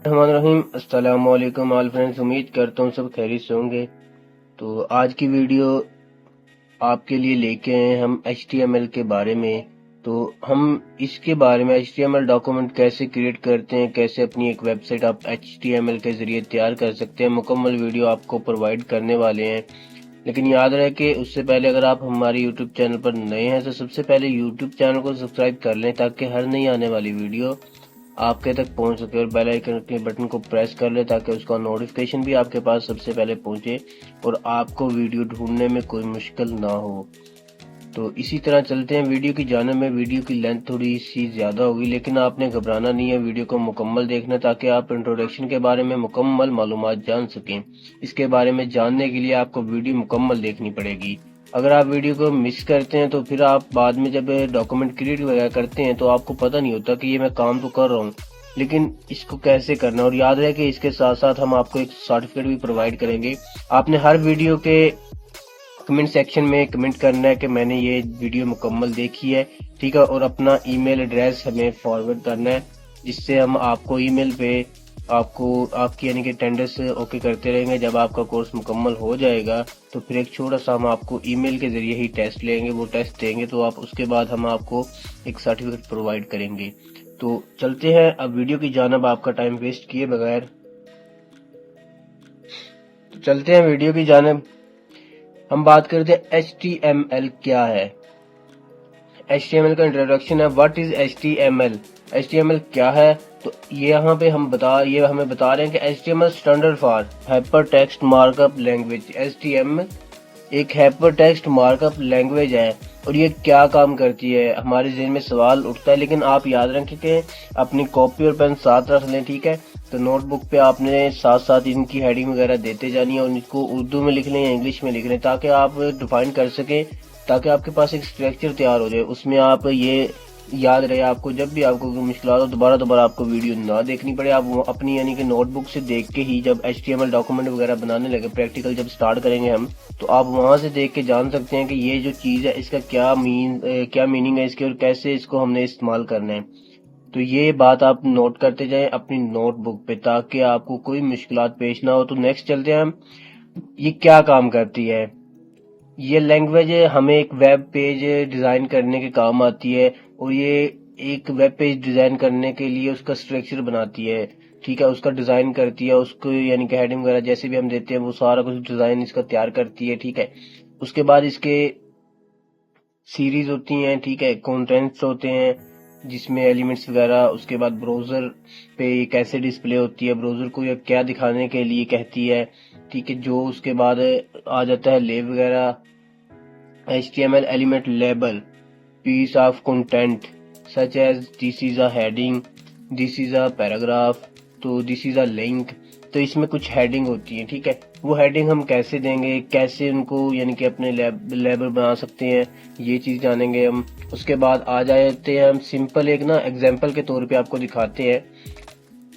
रहीम अस्सलाम वालेकुम all friends, उम्मीद करता हूँ सब खैरियत से होंगे। तो आज की वीडियो आपके लिए लेके आए हैं हम HTML के बारे में। तो हम इसके बारे में HTML डॉक्यूमेंट कैसे क्रिएट करते हैं, कैसे अपनी एक वेबसाइट आप HTML के जरिए तैयार कर सकते हैं, मुकम्मल वीडियो आपको प्रोवाइड करने वाले हैं। लेकिन याद रहे कि उससे पहले अगर आप हमारे YouTube चैनल पर नए हैं तो सबसे पहले YouTube चैनल को सब्सक्राइब कर लें ताकि हर नई आने वाली वीडियो आपके तक पहुंच सके, और बेल आइकन के बटन को प्रेस कर ले ताकि उसका नोटिफिकेशन भी आपके पास सबसे पहले पहुंचे और आपको वीडियो ढूंढने में कोई मुश्किल ना हो। तो इसी तरह चलते हैं वीडियो की जानिब में। वीडियो की लेंथ थोड़ी सी ज्यादा होगी, लेकिन आपने घबराना नहीं है, वीडियो को मुकम्मल देखना ताकि आप इंट्रोडक्शन के बारे में मुकम्मल मालूमात जान सकें। इसके बारे में जानने के लिए आपको वीडियो मुकम्मल देखनी पड़ेगी। अगर आप वीडियो को मिस करते हैं तो फिर आप बाद में जब डॉक्यूमेंट क्रिएट वगैरह करते हैं तो आपको पता नहीं होता कि ये मैं काम तो कर रहा हूँ, लेकिन इसको कैसे करना। और याद रहे कि इसके साथ साथ हम आपको एक सर्टिफिकेट भी प्रोवाइड करेंगे। आपने हर वीडियो के कमेंट सेक्शन में कमेंट करना है कि मैंने ये वीडियो मुकम्मल देखी है, ठीक है, और अपना ईमेल एड्रेस हमें फॉरवर्ड करना है, जिससे हम आपको ईमेल पे आपको आपकी यानी कि अटेंडेंस ओके करते रहेंगे। जब आपका कोर्स मुकम्मल हो जाएगा तो फिर एक छोटा सा हम आपको ईमेल के जरिए ही टेस्ट लेंगे, वो टेस्ट देंगे तो आप उसके बाद हम आपको एक सर्टिफिकेट प्रोवाइड करेंगे। तो चलते हैं अब वीडियो की जानिब, आपका टाइम वेस्ट किए बगैर। तो चलते हैं वीडियो की जानिब। हम बात करते हैं HTML क्या है। HTML का इंट्रोडक्शन है। What is HTML? HTML क्या है? तो ये यहाँ पे ये हमें बता रहे हैं कि HTML standard for hyper text markup language. HTML एक हाइपर टेक्स्ट मार्कअप लैंग्वेज है और ये क्या काम करती है, हमारे ज़हन में सवाल उठता है। लेकिन आप याद रखें कि अपनी कॉपी और पेन साथ रख लें, ठीक है। तो नोटबुक पे आपने साथ साथ इनकी हेडिंग वगैरह देते जानी है और इनको उर्दू में लिख लें या इंग्लिश में लिख लें ताकि आप डिफाइन कर सकें, ताकि आपके पास एक स्ट्रक्चर तैयार हो जाए। उसमें आप ये याद रहे, आपको जब भी आपको कोई मुश्किल हो दोबारा आपको वीडियो ना देखनी पड़े। आप अपनी यानी कि नोटबुक से देख के ही जब HTML डॉक्यूमेंट वगैरह बनाने लगे, प्रैक्टिकल जब स्टार्ट करेंगे हम, तो आप वहां से देख के जान सकते हैं कि ये जो चीज है इसका क्या मीनिंग है इसके, और कैसे इसको हमने इस्तेमाल करना है। तो ये बात आप नोट करते जाएं अपनी नोटबुक पे ताकि आपको कोई मुश्किलात पेश ना हो। तो नेक्स्ट चलते हैं हम, ये क्या काम करती है। ये लैंग्वेज हमें एक वेब पेज डिजाइन करने के काम आती है, और ये एक वेब पेज डिजाइन करने के लिए उसका स्ट्रक्चर बनाती है, ठीक है, उसका डिजाइन करती है, उसको यानी कि हेडिंग वगैरह जैसे भी हम देते हैं वो सारा कुछ डिजाइन इसका तैयार करती है, ठीक है। उसके बाद इसके सीरीज होती हैं, ठीक है, कंटेंट्स होते हैं जिसमें एलिमेंट्स वगैरह। उसके बाद ब्राउजर पे ये कैसे डिस्प्ले होती है, ब्राउजर को ये क्या दिखाने के लिए कहती है, ठीक है। जो उसके बाद आ जाता है लेब वगैरह, HTML element label, piece of content such as this is a heading, this is a paragraph, तो this is a link। तो इसमें कुछ हेडिंग होती है, ठीक है। वो हेडिंग हम कैसे देंगे, कैसे उनको यानी कि अपने लेबल बना सकते हैं, ये चीज जानेंगे हम। उसके बाद आ जाते हैं हम सिंपल एक ना एग्जांपल के तौर पे आपको दिखाते हैं।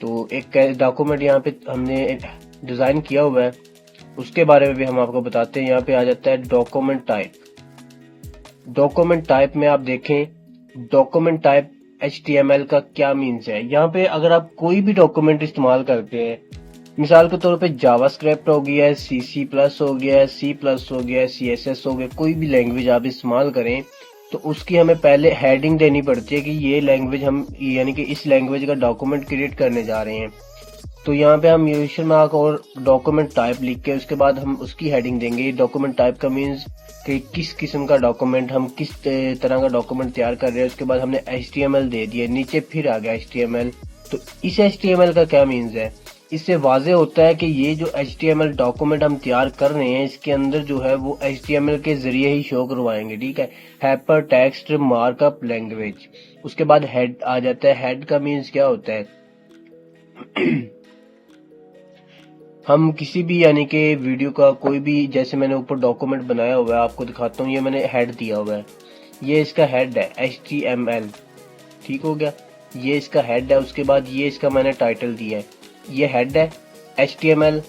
तो एक डॉक्यूमेंट यहाँ पे हमने डिजाइन किया हुआ है, उसके बारे में भी हम आपको बताते हैं। यहाँ पे आ जाता है डॉक्यूमेंट टाइप। डॉक्यूमेंट टाइप में आप देखें, डॉक्यूमेंट टाइप HTML का क्या मीन्स है। यहाँ पे अगर आप कोई भी डॉक्यूमेंट इस्तेमाल करते हैं, मिसाल के तौर पे जावास्क्रिप्ट हो गया है, C++ हो गया है, C+ हो गया है, CSS हो गया, कोई भी लैंग्वेज आप इस्तेमाल करें तो उसकी हमें पहले हेडिंग देनी पड़ती है कि ये लैंग्वेज हम यानी कि इस लैंग्वेज का डॉक्यूमेंट क्रिएट करने जा रहे हैं। तो यहाँ पे हम यूजर मार्क और डॉक्यूमेंट टाइप लिख के उसके बाद हम उसकी हेडिंग देंगे। डॉक्यूमेंट टाइप का मीन्स कि किस किस्म का डॉक्यूमेंट, हम किस तरह का डॉक्यूमेंट तैयार कर रहे हैं। उसके बाद हमने HTML दे दिया, नीचे फिर आ गया HTML। तो इस HTML का क्या मीन्स है, इससे वाजे होता है कि ये जो HTML डॉक्यूमेंट हम तैयार कर रहे हैं इसके अंदर जो है वो HTML के जरिए ही शो करवाएंगे, ठीक है। Hyper text markup language. उसके बाद हेड आ जाता है। हेड का मीन्स क्या होता है हम किसी भी यानी कि वीडियो का कोई भी, जैसे मैंने ऊपर डॉक्यूमेंट बनाया हुआ है आपको दिखाता हूँ, ये मैंने हेड दिया हुआ है, ये इसका हेड है HTML, ठीक हो गया, ये इसका हेड है। उसके बाद ये इसका मैंने टाइटल दिया है, ये हेड है HTML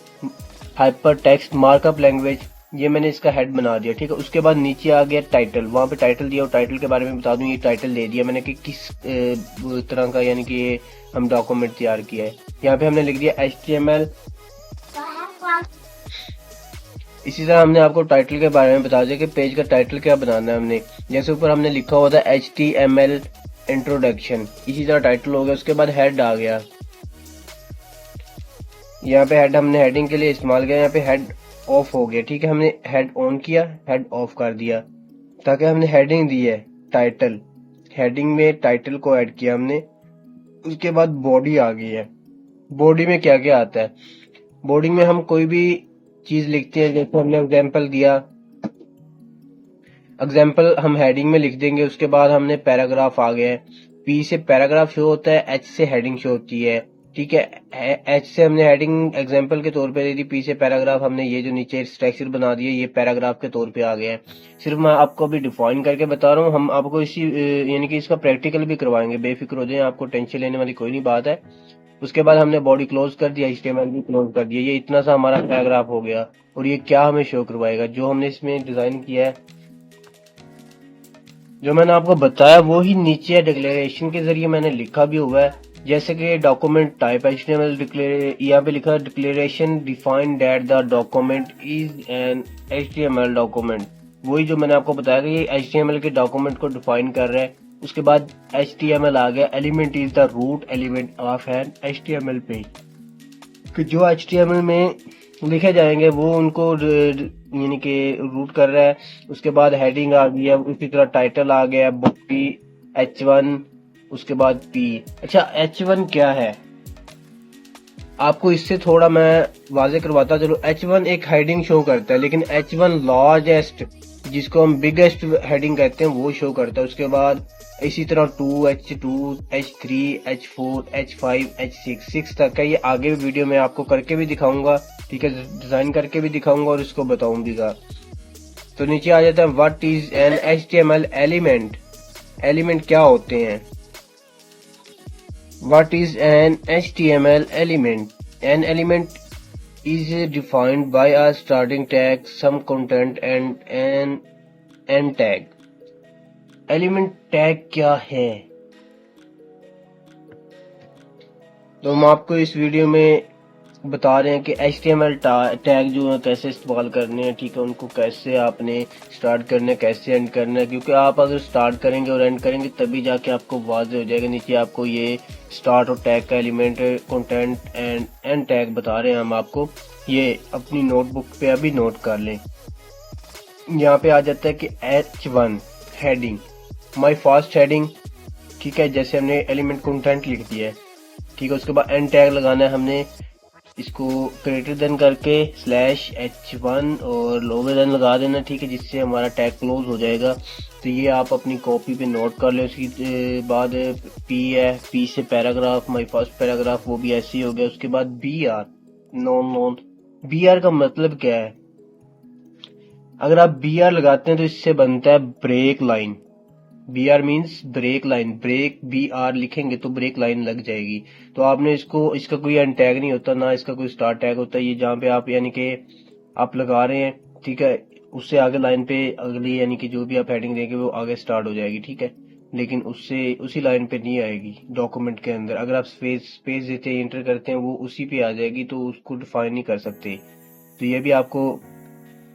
hyper text markup language, ये मैंने इसका हेड बना दिया, ठीक है। उसके बाद नीचे आ गया टाइटल, वहां पे टाइटल दिया और टाइटल के बारे में बता दूं, ये टाइटल दे दिया मैंने कि किस तरह का यानी कि हम डॉक्यूमेंट तैयार किया है। यहाँ पे हमने लिख दिया HTML। इसी तरह हमने आपको टाइटल के बारे में बता दिया कि पेज का टाइटल क्या बनाना है हमने। जैसे ऊपर हमने लिखा हुआ था HTML इंट्रोडक्शन, इसी तरह टाइटल हो गया। उसके बाद हेड आ गया, यहाँ पे हेड हमने हेडिंग के लिए इस्तेमाल किया। यहाँ पे हेड ऑफ हो गया, ठीक है। हमने हेड ऑन किया, हेड ऑफ कर दिया, ताकि हमने हेडिंग दी है टाइटल, हेडिंग में टाइटल को ऐड किया हमने। उसके बाद बॉडी आ गई है। बॉडी में क्या क्या आता है? बॉडी में हम कोई भी चीज लिखते हैं, जैसे हमने एग्जाम्पल दिया, एग्जाम्पल हम हेडिंग में लिख देंगे। उसके बाद हमने पैराग्राफ आ गया है, पी से पैराग्राफ शो होता है, एच से हेडिंग शो होती है, ठीक है। एच से हमने हेडिंग एग्जाम्पल के तौर पे दे दी, पी से पैराग्राफ हमने ये जो नीचे स्ट्रक्चर बना दिया ये पैराग्राफ के तौर पे आ गया है। सिर्फ मैं आपको अभी डिफाइन करके बता रहा हूँ, हम आपको इसी यानी कि इसका प्रैक्टिकल भी करवाएंगे, बेफिक्र हो जाए, आपको टेंशन लेने वाली कोई नहीं बात है। उसके बाद हमने बॉडी क्लोज कर दिया, HTML भी क्लोज कर दिया। ये इतना सा हमारा पैराग्राफ हो गया। और ये क्या हमें शो करवाएगा? जो हमने इसमें डिजाइन किया है, जो मैंने आपको बताया वो ही नीचे डिक्लेरेशन के जरिए मैंने लिखा भी हुआ है। जैसे कि डॉक्यूमेंट टाइप HTML यहाँ पे लिखा है declaration define that the document is an HTML document. वही जो मैंने आपको बताया कि ये HTML के डॉक्यूमेंट को डिफाइन कर रहा है। उसके बाद HTML आ गया, element is the root element of an HTML page, कि जो HTML में लिखे जाएंगे वो उनको यानी कि रूट कर रहा है। उसके बाद हेडिंग आ गई है, उसी तरह टाइटल आ गया, बॉडी H1, उसके बाद P। अच्छा, H1 क्या है आपको इससे थोड़ा मैं वाजे करवाता चलो। H1 एक हेडिंग शो करता है, लेकिन H1 लार्जेस्ट, जिसको हम बिगेस्ट हेडिंग कहते हैं, वो शो करता है। उसके बाद इसी तरह 2, H2, H3, H4, H5, H6, 6 तक है। ये आगे वीडियो में आपको करके भी दिखाऊंगा, ठीक है, डिजाइन करके भी दिखाऊंगा और इसको बताऊंगा। तो नीचे आ जाता है what is an HTML element. Element क्या होते हैं? What is an HTML element? An element is defined by a starting tag, some content and an end tag. Element tag क्या है? तो हम आपको इस वीडियो में बता रहे हैं कि HTML टैग जो है कैसे इस्तेमाल करने हैं, ठीक है। उनको कैसे आपने स्टार्ट करना है, कैसे एंड करना है, क्योंकि आप अगर स्टार्ट करेंगे और एंड करेंगे तभी जाके आपको वाज़ेह हो जाएगा। नीचे आपको ये स्टार्ट और टैग का element, content and and tag बता रहे हैं हम आपको। ये अपनी नोटबुक पे अभी नोट कर लें। यहाँ पे आ जाता है कि H1 heading, my first heading, ठीक है। जैसे हमने एलिमेंट कंटेंट लिख दिया है, ठीक है। उसके बाद एंड टैग लगाना है हमने, इसको ग्रेटर देन करके /H1 और लोअर देन लगा देना, ठीक है, जिससे हमारा टैग क्लोज हो जाएगा। तो ये आप अपनी कॉपी पे नोट कर ले। उसकी बाद P है, P से पैराग्राफ, माई फर्स्ट पैराग्राफ, वो भी ऐसे ही हो गया। उसके बाद BR, नॉन। BR का मतलब क्या है? अगर आप BR लगाते हैं तो इससे बनता है break line. BR means break line, break BR लिखेंगे तो ब्रेक लाइन लग जाएगी। तो आपने इसका कोई एंड टैग नहीं होता, ना इसका कोई स्टार्ट टैग होता है। ये जहाँ पे आप यानी कि आप लगा रहे हैं, ठीक है, उससे आगे लाइन पे अगली यानी कि जो भी आप हेडिंग देंगे वो आगे स्टार्ट हो जाएगी, ठीक है। लेकिन उससे उसी लाइन पे नहीं आएगी डॉक्यूमेंट के अंदर। अगर आप स्पेस देते हैं, एंटर करते हैं, वो उसी पे आ जाएगी, तो उसको डिफाइन नहीं कर सकते। तो ये भी आपको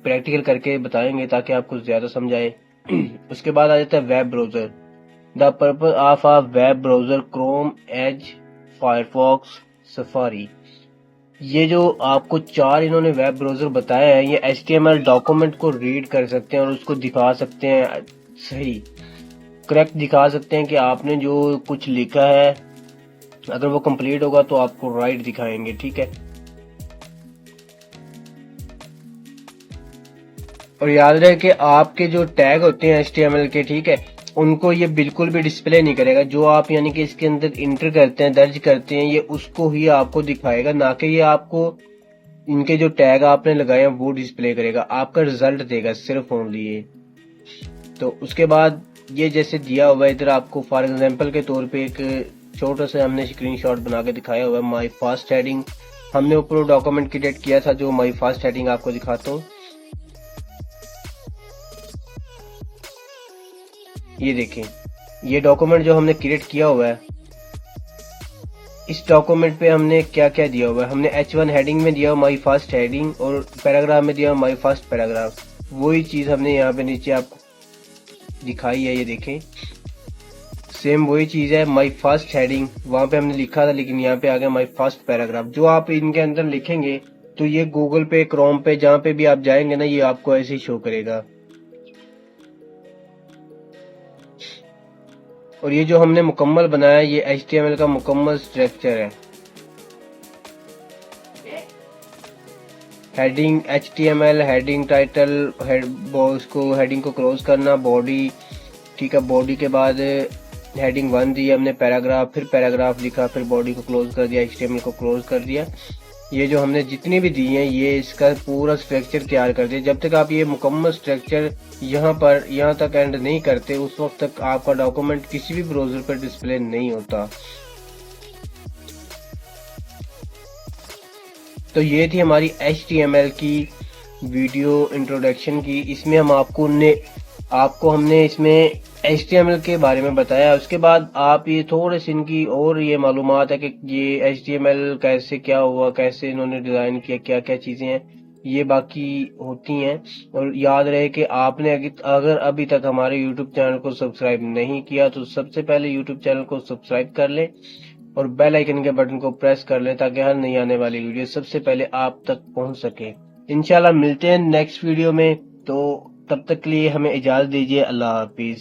प्रैक्टिकल करके बताएंगे ताकि आपको ज्यादा समझ आए। उसके बाद आ जाता है web browser. The purpose of a web browser, Chrome, Edge, Firefox, Safari. ये जो आपको 4 इन्होंने वेब ब्राउजर बताए हैं, ये HTML डॉक्यूमेंट को रीड कर सकते हैं और उसको दिखा सकते हैं, सही करेक्ट दिखा सकते हैं कि आपने जो कुछ लिखा है, अगर वो कंप्लीट होगा तो आपको राइट दिखाएंगे, ठीक है। और याद रहे कि आपके जो टैग होते हैं HTML के, ठीक है, उनको ये बिल्कुल भी डिस्प्ले नहीं करेगा। जो आप यानी कि इसके अंदर इंटर करते हैं, दर्ज करते हैं, ये उसको ही आपको दिखाएगा, ना कि ये आपको इनके जो टैग आपने लगाए हैं वो डिस्प्ले करेगा। आपका रिजल्ट देगा सिर्फ ओनली ये। तो उसके बाद ये जैसे दिया हुआ है इधर आपको फॉर एग्जांपल के तौर पे एक छोटा सा हमने स्क्रीनशॉट बना के दिखाया हुआ है। माई फर्स्ट हेडिंग हमने ऊपर डॉक्यूमेंट क्रिएट किया था, जो माई फर्स्ट हेडिंग आपको दिखाता हूँ। ये देखें, ये डॉक्यूमेंट जो हमने क्रिएट किया हुआ है, इस डॉक्यूमेंट पे हमने क्या क्या दिया हुआ है। हमने H1 हेडिंग में दिया हुआ माई फर्स्ट हेडिंग और पैराग्राफ में दिया हुआ माई फर्स्ट पैराग्राफ। वही चीज हमने यहाँ पे नीचे आपको दिखाई है, ये देखें सेम वही चीज है। माई फर्स्ट हेडिंग वहां पे हमने लिखा था, लेकिन यहाँ पे आ गया माई फर्स्ट पैराग्राफ। जो आप इनके अंदर लिखेंगे तो ये गूगल पे, क्रोम पे, जहाँ पे भी आप जाएंगे ना, ये आपको ऐसे ही शो करेगा। और ये जो हमने मुकम्मल बनाया है, ये HTML का मुकम्मल स्ट्रक्चर है। हेडिंग HTML, हेडिंग टाइटल, उसको हेडिंग को क्लोज करना, बॉडी, ठीक है, बॉडी के बाद हेडिंग 1 दी हमने, पैराग्राफ, फिर पैराग्राफ लिखा, फिर बॉडी को क्लोज कर दिया, HTML को क्लोज कर दिया। ये जो हमने जितनी भी दी हैं, ये इसका पूरा स्ट्रक्चर तैयार कर दिया। जब तक आप ये मुकम्मल स्ट्रक्चर यहाँ तक एंड नहीं करते, उस वक्त तक आपका डॉक्यूमेंट किसी भी ब्राउजर पर डिस्प्ले नहीं होता। तो ये थी हमारी HTML की वीडियो इंट्रोडक्शन की। इसमें हम आपको हमने इसमें HTML के बारे में बताया। उसके बाद आप ये थोड़े से इनकी और ये मालूमात है कि ये HTML कैसे क्या हुआ, कैसे इन्होंने डिजाइन किया, क्या क्या चीजें हैं, ये बाकी होती हैं। और याद रहे कि आपने अगर अभी तक हमारे YouTube चैनल को सब्सक्राइब नहीं किया तो सबसे पहले YouTube चैनल को सब्सक्राइब कर लें और बेल आइकन के बटन को प्रेस कर लें, ताकि हर नई आने वाली वीडियो सबसे पहले आप तक पहुंच सके। इंशाल्लाह मिलते हैं नेक्स्ट वीडियो में। तो तब तक के लिए हमें इजाजत दीजिए। अल्लाह हाफिज।